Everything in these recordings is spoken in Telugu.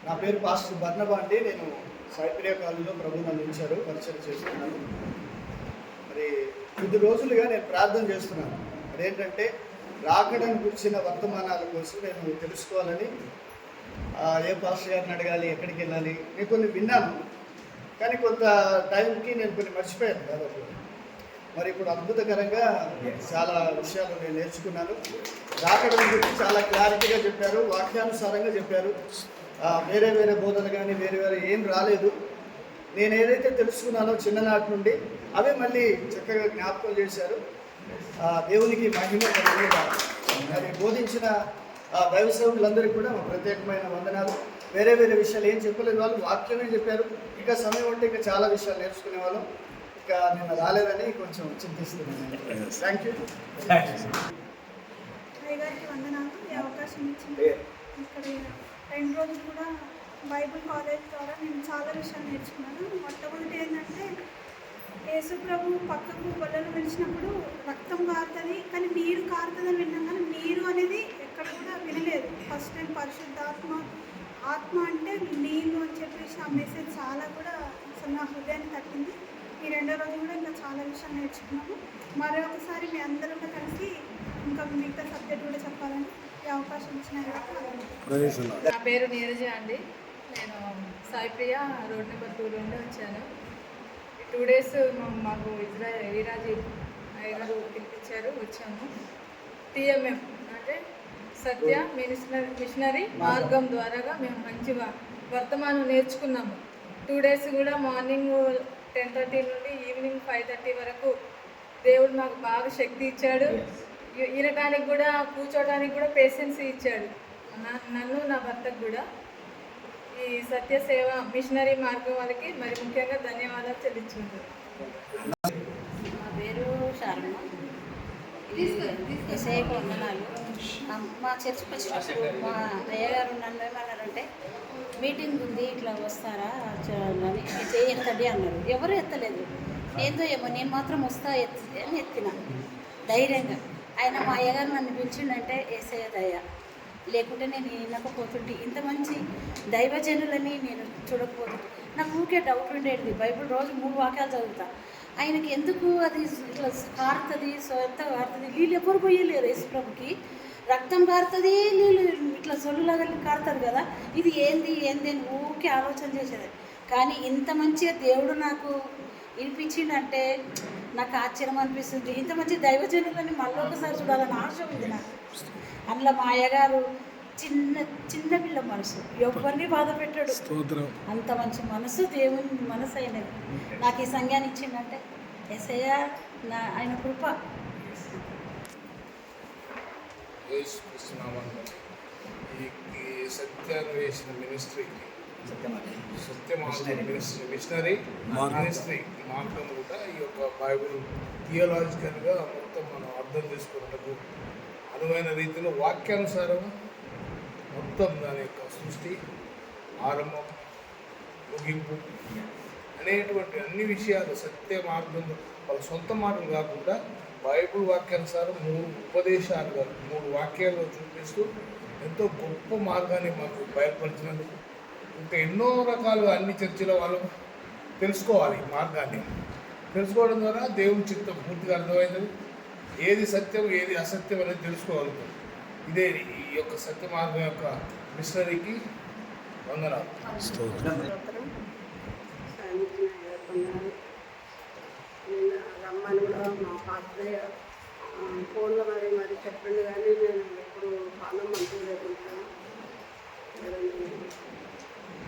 నా పేరు పాస్టర్ బర్నబా అండి. నేను సాయిప్రియ కాలేజీలో ప్రభు నన్ను ఉంచారు, పరిచయం చేస్తున్నాను. మరి కొద్ది రోజులుగా నేను ప్రార్థన చేస్తున్నాను. అదేంటంటే రాకడను గురించిన వర్తమానాల కోసం నేను తెలుసుకోవాలని, ఏ పాస్టర్ గారిని అడగాలి, ఎక్కడికి వెళ్ళాలి, నేను కొన్ని విన్నాను. కానీ కొంత టైంకి నేను కొన్ని మర్చిపోయాను దాదాపు. మరి ఇప్పుడు అద్భుతకరంగా చాలా విషయాలు నేను నేర్చుకున్నాను. రాకడం గురించి చాలా క్లారిటీగా చెప్పారు, వాక్యానుసారంగా చెప్పారు. వేరే వేరే బోధన కానీ వేరే ఏం రాలేదు. నేను ఏదైతే తెలుసుకున్నానో చిన్ననాటి నుండి అవే మళ్ళీ చక్కగా జ్ఞాపకం చేశారు. దేవునికి మహిమ మరి బోధించిన దైవ సేవకులందరికీ కూడా ప్రత్యేకమైన వందనాలు. వేరే వేరే విషయాలు ఏం చెప్పలేదు, వాళ్ళు వాక్యమే చెప్పారు. ఇంకా సమయం ఉంటే ఇంకా చాలా విషయాలు నేర్చుకునే వాళ్ళం. ఇంకా నిన్న రాలేదని కొంచెం చింతిస్తున్నాను. Thank you. వందనాలు. ఈ అవకాశం ఇచ్చింది. ఇక్కడ 2 రోజులు కూడా బైబిల్ కాలేజ్ ద్వారా నేను చాలా విషయాలు నేర్చుకున్నాను. మొట్టమొదటి ఏంటంటే యేసు ప్రభు పక్కకు గొల్లలు పిలిచినప్పుడు రక్తం కారుతుంది, కానీ నీరు కారుతుందని విన్నాం. కానీ నీరు అనేది ఎక్కడ కూడా వినలేదు. ఫస్ట్ టైం పరిశుద్ధాత్మ అంటే నీళ్ళు అని చెప్పేసి ఆ మెసేజ్ చాలా కూడా అసలు నా హృదయాన్ని తట్టింది. ఈ 2వ రోజు కూడా ఇంకా చాలా విషయాలు నేర్చుకున్నాము. మరొకసారి మీ అందరూ కూడా కలిసి ఇంకా మిగతా సబ్జెక్ట్ కూడా చెప్పాలని ఈ అవకాశం ఇచ్చిన. నా పేరు నీరజ అండి. నేను సాయిప్రియ రోడ్ నెంబర్ 2 నుండి వచ్చాను. 2 days మాకు వీరాజీ అయ్యగారు పిలిపించారు, వచ్చాము. TMM అంటే సత్య మిషనరీ మార్గం ద్వారాగా మేము మంచి వర్తమానం నేర్చుకున్నాము. 2 days కూడా మార్నింగ్ 10:30 నుండి ఈవినింగ్ 5:30 వరకు దేవుడు మాకు బాగా శక్తి ఇచ్చాడు. వినటానికి కూడా, కూర్చోడానికి కూడా పేషెన్స్ ఇచ్చాడు నన్ను, నా భర్తకు కూడా. ఈ సత్య సేవ మిషనరీ మార్గం వాళ్ళకి మరి ముఖ్యంగా ధన్యవాదాలు చెల్లించుకుంటారు. నా పేరు శారమ్మ. ఎస్ఐకి వందనాలు. మా చర్చికి వచ్చినప్పుడు మా అయ్యగారు నన్ను ఏమన్నారంటే, మీటింగ్ ఉంది ఇట్లా వస్తారా అని ఎత్తడి అన్నారు. ఎవరు ఎత్తలేదు. ఏందో ఏమో నేను మాత్రం వస్తా అని ఎత్తిన ధైర్యంగా. ఆయన మా అయ్యగారు నన్ను పిలిచిండంటే ఏసయ్య దయ, లేకుంటే నేను వినకపోతుంటే ఇంత మంచి దైవజనులని నేను చూడకపోతుంటే నాకు ఊరికే డౌట్ ఉండేది. బైబిల్ రోజు 3 వాక్యాలు చదువుతా. ఆయనకి ఎందుకు అది ఇట్లా కారుతుంది, ఎంత కారుతుంది, నీళ్ళు ఎవరు పోయలేరు. యేసుప్రభుకి రక్తం కారుతుంది, నీళ్ళు ఇట్లా సొల్లులాగా కారుతుంది కదా, ఇది ఏంది అని ఊరికే ఆలోచన చేసేది. కానీ ఇంత మంచిగా దేవుడు నాకు వినిపించిందంటే నాకు ఆశ్చర్యం అనిపిస్తుంది. ఇంత మంచి దైవజనులని మళ్ళీ ఒకసారి చూడాలని ఆశ ఉంది నాకు. అందులో మా అయ్యగారు చిన్న పిల్ల మనసు, ఎవరిని బాధ పెట్టాడు. అంత మంచి మనసు, దేవుని మనసు అయినది. నాకు ఈ సంఘాన్ని ఇచ్చిందంటే యేసయ్య ఆయన కృప. ఈ సత్యాన్వేషణ మినిస్ట్రీకి మిషనరీ మినిస్ట్రీ మార్గం కూడా ఈ యొక్క బైబిల్ థియోలాజికల్గా మొత్తం మనం అర్థం చేసుకున్నట్టు అనువైన రీతిలో వాక్యానుసారం మొత్తం దాని యొక్క సృష్టి, ఆరంభం, ముగింపు అనేటువంటి అన్ని విషయాలు సత్య మార్గంలో వాళ్ళ సొంత మాటలు కాకుండా బైబిల్ వాక్యానుసారం 3 ఉపదేశాలుగా 3 వాక్యాలు చూపిస్తూ ఎంతో గొప్ప మార్గాన్ని మాకు బయలుపరిచినందుకు ఇంకా ఎన్నో రకాలుగా అన్ని చర్చిల వాళ్ళు తెలుసుకోవాలి. మార్గాన్ని తెలుసుకోవడం ద్వారా దేవుని చిత్తం పూర్తిగా అర్థమవుతుంది. ఏది సత్యం ఏది అసత్యం అనేది తెలుసుకోగలుగుతాం. ఇదే ఈ యొక్క సత్య మార్గం యొక్క మిషనరీకి వందనాలు. రమ్మని కూడా మా పాత్రయ్య ఫోన్లో మరి చెప్పింది, కానీ నేను ఎప్పుడు పాలన మంచిగా లేకుంటాను,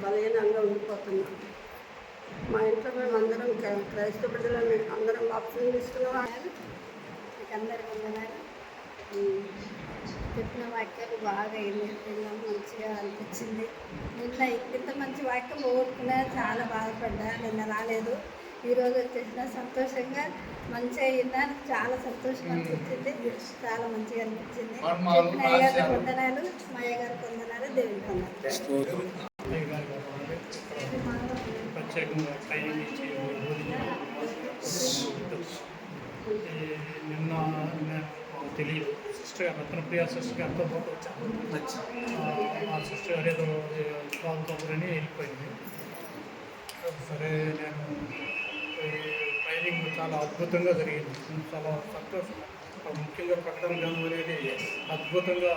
బలహీనంగా ఉండిపోతున్నాను. మా ఇంట్లో మేము అందరం క్రైస్తవ బిడ్డలని అందరం బాప్తిజం తీసుకున్నాం. అందరికీ వందనాలు. చెప్పిన వాక్యాలు బాగా విన్నాం, మంచిగా అనిపించింది. నిన్న ఇంత మంచి వాక్యం ఓడుకున్నా చాలా బాధపడ్డా. నిన్న రాలేదు, ఈరోజు వచ్చేసిన సంతోషంగా మంచిగా విన్నా, చాలా సంతోషం అనిపించింది, చాలా మంచిగా అనిపించింది. చెప్పిన అయ్యగారికి వందనాలు, మా అయ్యగారికి వందనాలు, దేవునికి వందనాలు. ప్రత్యేకంగా ట్రైనింగ్ ఇచ్చి నిన్న తెలియదు. సిస్టర్ గారు రత్నప్రియ సిస్టర్ గారితో పాటు వచ్చాను. ఆ సిస్టర్ గారు ఏదో వాళ్ళు కబురని వెళ్ళిపోయింది. సరే నేను ఈ ట్రైనింగ్ చాలా అద్భుతంగా జరిగింది. చాలా సంతోషం. ముఖ్యంగా ప్రకటన గ్రంథం అనేది అద్భుతంగా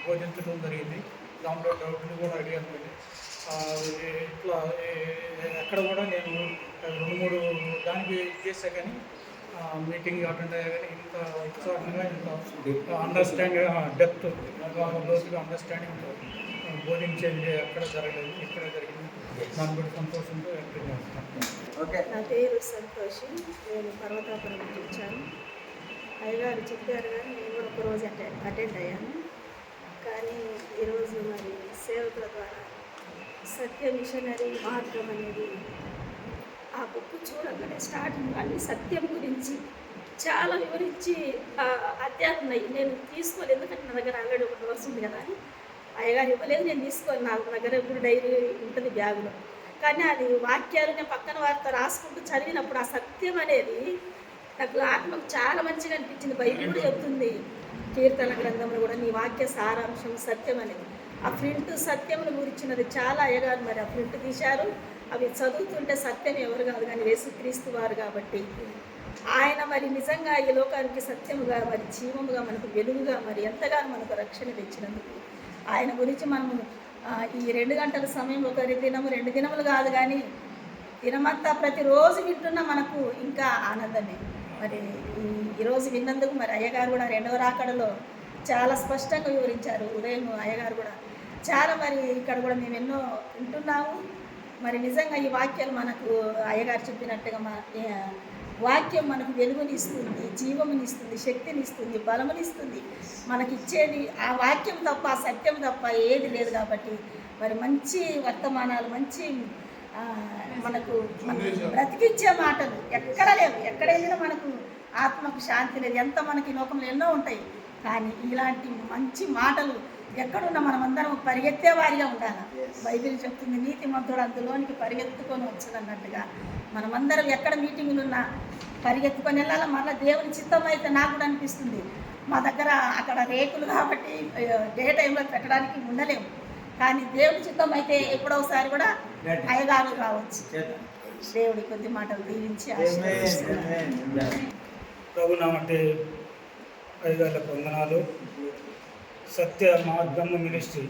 బోధించడం జరిగింది. దాంట్లో డౌట్లు కూడా అడిగాను. ఇట్లా ఎక్కడ కూడా నేను 2-3 దానికి చేసా కానీ మీటింగ్ అటెండ్ అయ్యా కానీ ఇంత ఉత్సాహంగా ఇంత అండర్స్టాండింగ్ డెప్త్ లోతుగా అండర్స్టాండింగ్ బోధించేది ఎక్కడ జరగలేదు, ఇక్కడ జరిగింది. దాన్ని బట్టి సంతోషంతో వ్యక్తం చేస్తాను. నా పేరు సంతోషి. నేను పర్వతాపురం నుంచి వచ్చాను. అయ్యగారు చెప్పారు కానీ నేను కూడా ఒకరోజు అటెండ్ అయ్యాను. కానీ ఈరోజు మరి సేవకుల ద్వారా సత్య మిషనరీ మార్గం అనేది ఆ బుక్ చూడగానే స్టార్టింగ్ అన్ని సత్యం గురించి చాలా వివరించి అధ్యాయం ఉన్నాయి. నేను తీసుకోలేదు, ఎందుకంటే నా దగ్గర ఆల్రెడీ ఒక కోర్స్ ఉంది కదా అని. అయ్యగారు ఇవ్వలేదు, నేను తీసుకోవాలి. నా దగ్గర ఇప్పుడు డైరీ ఉంటుంది బ్యాగులో. కానీ అది వాక్యాలు నేను పక్కన వారితో రాసుకుంటూ చదివినప్పుడు ఆ సత్యం అనేది నాకు ఆత్మకు చాలా మంచిగా అనిపించింది. బైబిల్ కూడా చెప్తుంది, కీర్తన గ్రంథంలో కూడా నీ వాక్య సారాంశం సత్యం అనేది. ఆ ప్రింట్ సత్యమును గురించినది చాలా. అయ్యగారు మరి ఆ ప్రింట్ తీశారు. అవి చదువుతుంటే సత్యం ఎవరు కాదు కానీ యేసుక్రీస్తు వారు కాబట్టి ఆయన మరి నిజంగా ఈ లోకానికి సత్యముగా మరి జీవముగా మనకు వెలుగుగా మరి ఎంతగానో మనకు రక్షణ తెచ్చినందుకు ఆయన గురించి మనము ఈ 2 గంటల సమయం ఒక దినము 2 దినములు కాదు కానీ దినమంతా ప్రతిరోజు వింటున్నా మనకు ఇంకా ఆనందమే. మరి ఈరోజు విన్నందుకు మరి అయ్యగారు కూడా 2వ రాకడలో చాలా స్పష్టంగా వివరించారు. ఉదయం అయ్యగారు కూడా చాలా మరి ఇక్కడ కూడా మేము ఎన్నో వింటున్నాము. మరి నిజంగా ఈ వాక్యాలు మనకు అయ్యగారు చెప్పినట్టుగా వాక్యం మనకు వెలుగునిస్తుంది, జీవమునిస్తుంది, శక్తినిస్తుంది, బలమునిస్తుంది. మనకిచ్చేది ఆ వాక్యం తప్ప, ఆ సత్యం తప్ప ఏది లేదు. కాబట్టి మరి మంచి వర్తమానాలు, మంచి మనకు బ్రతికిచ్చే మాటలు ఎక్కడ లేవు. ఎక్కడ వెళ్ళినా మనకు ఆత్మకు శాంతి లేదు. ఎంత మనకి లోకంలో ఎన్నో ఉంటాయి కానీ ఇలాంటి మంచి మాటలు ఎక్కడున్నా మనమందరం పరిగెత్తే వారిగా ఉండాలి. బైబిల్ చెప్తుంది, నీతిమంతుడు అందులోనికి పరిగెత్తుకొని వచ్చదన్నట్టుగా మనమందరం ఎక్కడ మీటింగులు ఉన్నా పరిగెత్తుకొని వెళ్ళాలి. మళ్ళీ దేవుని చిత్తం అయితే నాకు కూడా అనిపిస్తుంది. మా దగ్గర అక్కడ రేకులు కాబట్టి డే టైంలో పెట్టడానికి ఉండలేము. కానీ దేవుని చిత్తం అయితే ఎప్పుడోసారి కూడా అయ్యగారు రావచ్చు. దేవుడి కొద్ది మాటలు దీవించి ప్రభునామంటే అయ్యగారులకు వందనాలు. సత్య మార్గము మినిస్ట్రీ.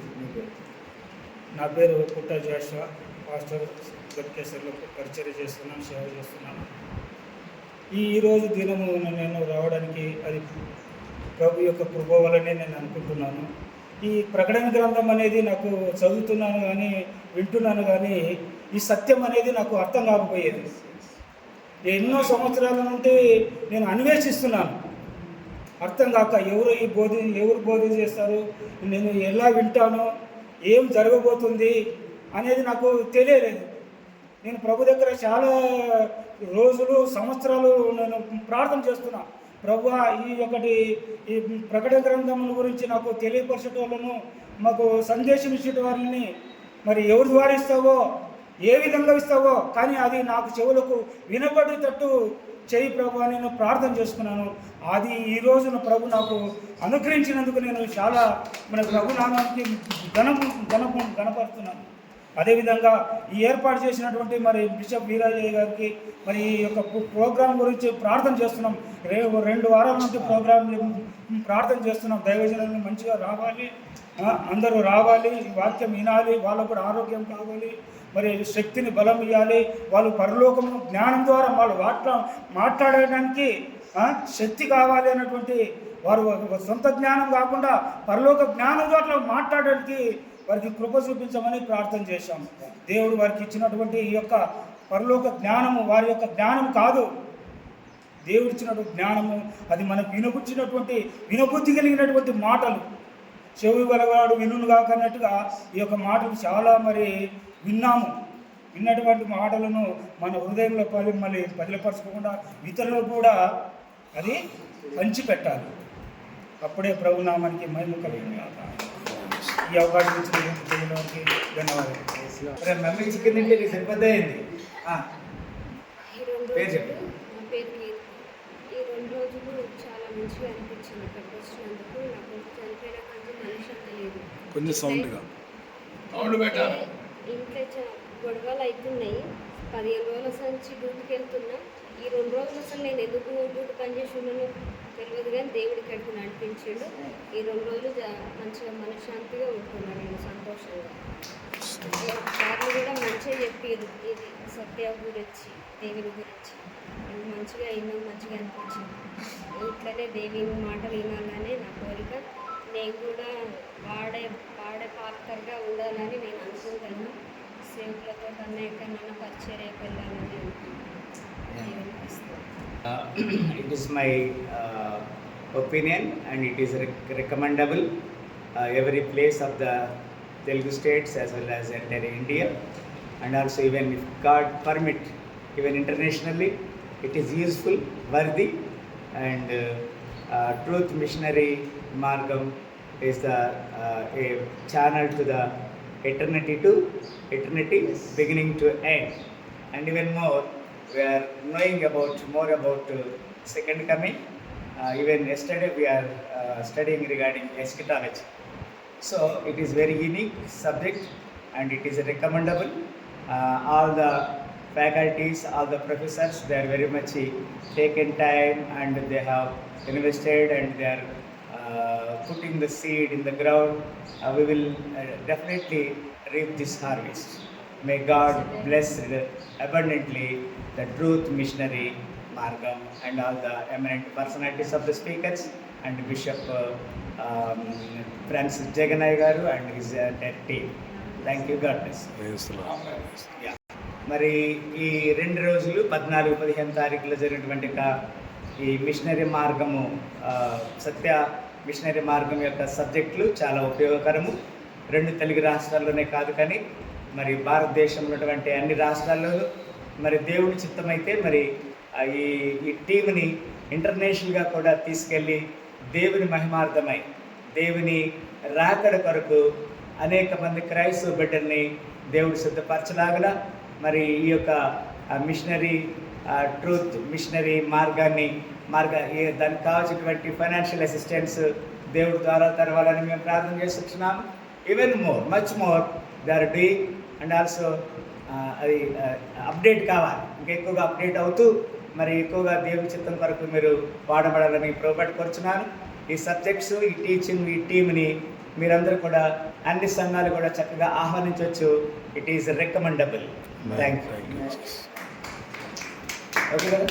నా పేరు పుట్ట జాషువా. పాస్టర్ గట్కేశ్వర్లో పరిచర్య చేస్తున్నాను, సేవ చేస్తున్నాను. ఈరోజు దినము నేను రావడానికి అది ప్రభు యొక్క కృప వల్లనే నేను అనుకుంటున్నాను. ఈ ప్రకటన గ్రంథం అనేది నాకు చదువుతున్నాను కానీ వింటున్నాను కానీ ఈ సత్యం అనేది నాకు అర్థం కాకపోయేది. ఎన్నో సంవత్సరాల నుండి నేను అన్వేషిస్తున్నాను, అర్థం కాక ఎవరు బోధ చేస్తారు, నేను ఎలా వింటాను, ఏం జరగబోతుంది అనేది నాకు తెలియలేదు. నేను ప్రభు దగ్గర చాలా రోజులు సంవత్సరాలు నేను ప్రార్థన చేస్తున్నా. ప్రభువా ఈ ప్రకటన గ్రంథం గురించి నాకు తెలియపరచటోళ్ళను, మాకు సందేశం ఇచ్చే వారిని మరి ఎవరి ద్వారా ఇస్తావో, ఏ విధంగా ఇస్తావో కానీ అది నాకు చెవులకు వినపడేటట్టు చేయి ప్రభు అని నేను ప్రార్థన చేసుకున్నాను. అది ఈ రోజున ప్రభు నాకు అనుగ్రహించినందుకు నేను చాలా మన ప్రభు నామానికి గణపరుస్తున్నాను. అదేవిధంగా ఈ ఏర్పాటు చేసినటువంటి మరి బిషప్ వీరాజయ్య గారికి మరి ఈ యొక్క ప్రోగ్రాం గురించి ప్రార్థన చేస్తున్నాం. 2 వారాల నుండి ప్రోగ్రాం ప్రార్థన చేస్తున్నాం. దైవజనులు మంచిగా రావాలి, అందరూ రావాలి, వాక్యం వినాలి, వాళ్ళకు కూడా ఆరోగ్యం కావాలి, మరి శక్తిని బలం ఇవ్వాలి. వాళ్ళు పరలోకము జ్ఞానం ద్వారా వాళ్ళు మాట్లాడడానికి శక్తి కావాలి అన్నటువంటి వారు సొంత జ్ఞానం కాకుండా పరలోక జ్ఞానం ద్వారా మాట్లాడడానికి వారికి కృప చూపించమని ప్రార్థన చేశాం. దేవుడు వారికి ఇచ్చినటువంటి ఈ యొక్క పరలోక జ్ఞానము వారి యొక్క జ్ఞానం కాదు, దేవుడు ఇచ్చినటువంటి జ్ఞానము. అది మనకు వినబుద్ధి కలిగినటువంటి మాటలు. చెవి గలవాడు వినును కాకన్నట్టుగా ఈ యొక్క మాటలు చాలా మరి విన్నటువంటి మాటలను మన హృదయంలో మళ్ళీ బదిలపరచకుండా ఇతరులకు కూడా అది పంచిపెట్టాలి. అప్పుడే ప్రభునామానికి మహిమ కలిగిన ఈ అవకాశం ఇచ్చిన దేవునికి ధన్యవాదాలు. మమ్మీ చికెన్ తింటే నీకు సరిపోద్ది అయింది. పేరు చెప్పు. నా పేరు కీర్తి. ఈ 2 రోజులు చాలా మంచిగా అనిపించింది ఇక్కడికి వచ్చినందుకు. నాకు చనిపోయిన కానీ మనిషి అంత లేదు. కొంచెం సౌండ్గా అవును బేటా. ఇంట్లో గొడవలు అవుతున్నాయి. 15 రోజుల నుంచి డ్యూటీకి వెళ్తున్నా. ఈ 2 రోజులు అసలు నేను ఎందుకు డ్యూటీ పనిచేసి ఉన్నానో తెలియదు, కానీ దేవుడి ఇక్కడికి నడిపించాడు. ఈ 2 రోజులు మంచిగా మనశ్శాంతిగా ఉంటున్నాను, నేను సంతోషంగా. సార్లు కూడా మంచిగా చెప్పారు, ఇది సత్య గురించి, దేవుని గురించి మంచిగా అయినా మంచిగా అనిపించింది. ఇట్లనే దేవుని మాటలు వినాలని నా కోరిక. నేను కూడా పాడే పాత్రగా ఉండాలని నేను అనుకుంటాను. సేవకులతో కన్నా ఎక్కడైనా పరిచర్యకు వెళ్ళాలని It is my opinion and it is recommendable every place of the Telugu states as well as entire India, and also even if God permit, even internationally, it is useful, worthy, and Truth Missionary Margam is the a channel to the eternity to eternity, beginning to end. And even more, we are knowing more about second coming. Even yesterday we are studying regarding eschatology. So it is very unique subject and it is recommendable. All the faculties, all the professors, they are very much taken time and they have invested and they are putting the seed in the ground. We will definitely reap this harvest. May God bless abundantly the Truth Missionary Margam and all the eminent personalities of the speakers and Bishop Francis Jaganay Garu and his entire team. Thank you, God bless. Yeah. మరి ఈ 2 రోజులు 14-15 తారీఖులో జరిగినటువంటి ఈ మిషనరీ మార్గము సత్య మిషనరీ మార్గం యొక్క సబ్జెక్టులు చాలా ఉపయోగకరము. 2 తెలుగు రాష్ట్రాల్లోనే కాదు కానీ మరి భారతదేశంలో ఉన్నటువంటి అన్ని రాష్ట్రాల్లోనూ మరి దేవుని చిత్తమైతే మరి ఈ టీంని ఇంటర్నేషనల్గా కూడా తీసుకెళ్ళి దేవుని మహిమార్థమై దేవుని రాకడ కొరకు అనేక మంది క్రైస్తవ బిడ్డల్ని దేవుడు సిద్ధపరచలాగన మరి ఈ యొక్క మిషనరీ ట్రూత్ మిషనరీ దానికి కావాల్సినటువంటి ఫైనాన్షియల్ అసిస్టెన్స్ దేవుడి ద్వారా తెరవాలని మేము ప్రార్థన చేస్తున్నాము. Even more much more they are doing and also అది అప్డేట్ కావాలి, ఇంకా ఎక్కువగా అప్డేట్ అవుతూ మరి ఎక్కువగా దేవుని చిత్తం కొరకు మీరు వాడబడాలని ప్రోబట్ కోరుచున్నాను. ఈ సబ్జెక్ట్స్, ఈ టీచింగ్, ఈ టీమ్ని మీరందరూ కూడా అన్ని సంఘాలు కూడా చక్కగా ఆహ్వానించవచ్చు. It is recommendable. Thank you. Okay కదా.